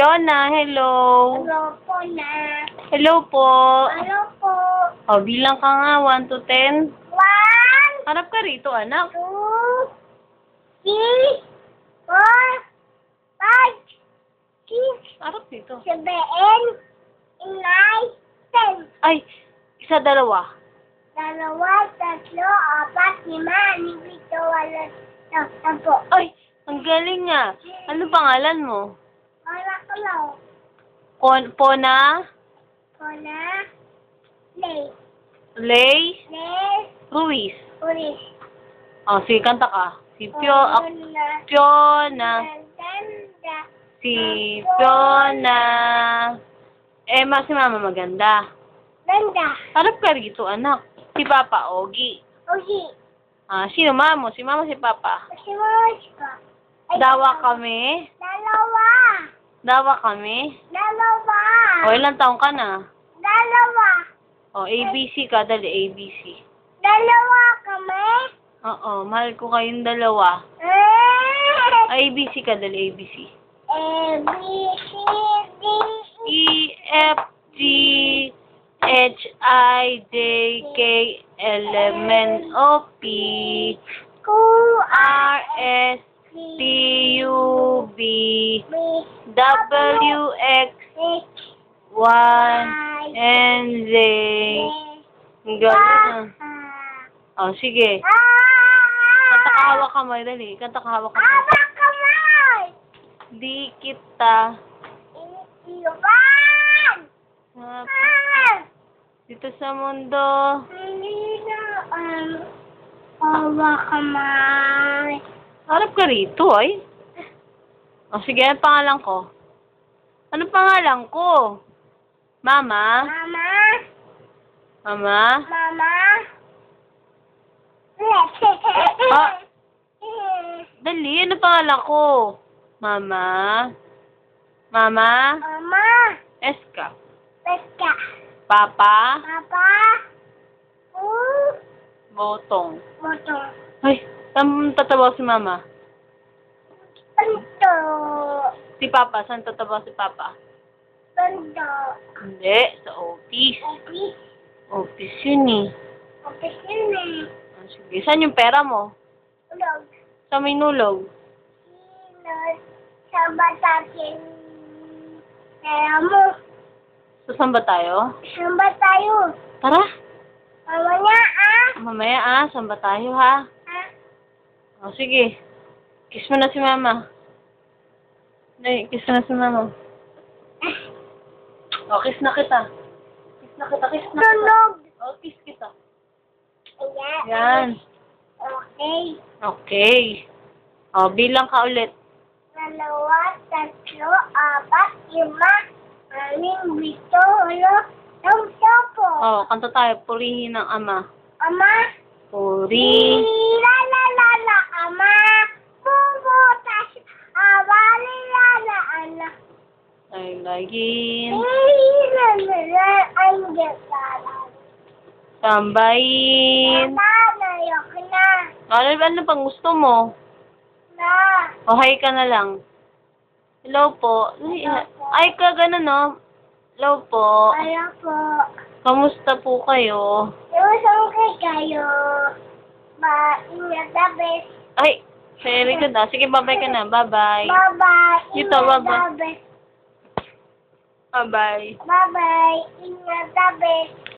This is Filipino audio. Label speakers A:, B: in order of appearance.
A: Fiona, hello.
B: Hello po na.
A: Hello po.
B: Hello po.
A: O, bilang ka nga, 1 to 10.
B: 1,
A: Harap ka rito, anak.
B: 2, 3, 4, 5, 6,
A: Harap dito.
B: 7, 8, 9, 10.
A: Ay, isa, dalawa.
B: 2, 3, 4, 5, 6, 7, 8, 9, 10.
A: Ay, ang galing nga. Ano pangalan mo?
B: Wala ko lang.
A: Pona?
B: Kona. Lay.
A: Lay?
B: Lay.
A: Ruiz.
B: Ulis.
A: O, sige, kanta ka. Si
B: Kona.
A: Fiona.
B: Ganda.
A: Si Fiona. Emma, si Mama maganda.
B: Ganda.
A: Harap ka rito, anak. Si Papa, Ogi.
B: Ugi.
A: Sino Mamo? Si Mama, si Papa.
B: Simus ko.
A: Dawa kami.
B: Dalawa.
A: Dawa kami.
B: Dalawa.
A: O, ilang taong ka na?
B: Dalawa.
A: O, ABC ka. Dali, ABC.
B: Dalawa kami.
A: Oo, mahal ko kayong dalawa. ABC ka. Dali, ABC.
B: A, B, C, D,
A: E, F, G, H, I, J, K, L, M, N, O, P,
B: Q,
A: R, S, T, U, V,
B: B,
A: W, X,
B: H,
A: Y, and Z. Ang galing ah. O, sige. Kanta ka, hawak kamay. Dali, kanta ka, hawak kamay.
B: Hawak kamay.
A: Di kita.
B: Iwan.
A: Dito sa mundo.
B: Hindi na, hawak kamay.
A: Harap ka rito, ay. O, sige, ano pangalan ko? Ano pangalan ko? Mama?
B: Mama.
A: Mama?
B: Mama.
A: Ah. Dali, ano pangalan ko? Mama? Mama?
B: Mama.
A: Eska.
B: Pesta.
A: Papa?
B: Papa.
A: Botong.
B: Moto.
A: Ay, saan tatabaw si Mama?
B: Panto.
A: Si Papa, saan tatabaw si Papa?
B: Panto.
A: Hindi, sa office.
B: Office.
A: Office yun eh.
B: Office yun eh.
A: Sige, saan yung pera mo?
B: Ulog.
A: Sa may nulog?
B: Sino sa batakin kaya mo?
A: So, saan ba tayo?
B: Saan ba tayo?
A: Tara,
B: Mamaya
A: mamaya saan ba tayo ha? O, sige. Kiss mo na si Mama. Dali, kiss mo na si Mama. O, kiss na kita. Kiss na kita, kiss na kita.
B: Tulog.
A: O, kiss kita.
B: Ayan.
A: Yan.
B: Okay.
A: Okay. O, bilang ka ulit.
B: 2, 3, 4, 5, 6, 7, 8, 9, 10.
A: O, kanta tayo. Purihin ng Ama.
B: Ama.
A: Puri.
B: La la la la ama. Bubutas. Awali la la ana.
A: Ay, laging.
B: La la la angel la la.
A: Sambahin.
B: Na yok na.
A: Ano pang gusto mo?
B: Na.
A: O, hi ka na lang. Hello po. Ay, ka ganun, no? Hello po.
B: Ayaw po.
A: Kamusta po kayo?
B: Iusang kay kayo. Ingat the best.
A: Ay, very good ah. Sige, bye-bye ka na. Bye-bye.
B: Bye-bye.
A: Dito,
B: Ingat
A: bye-bye.
B: the best.
A: Bye-bye.
B: Bye-bye.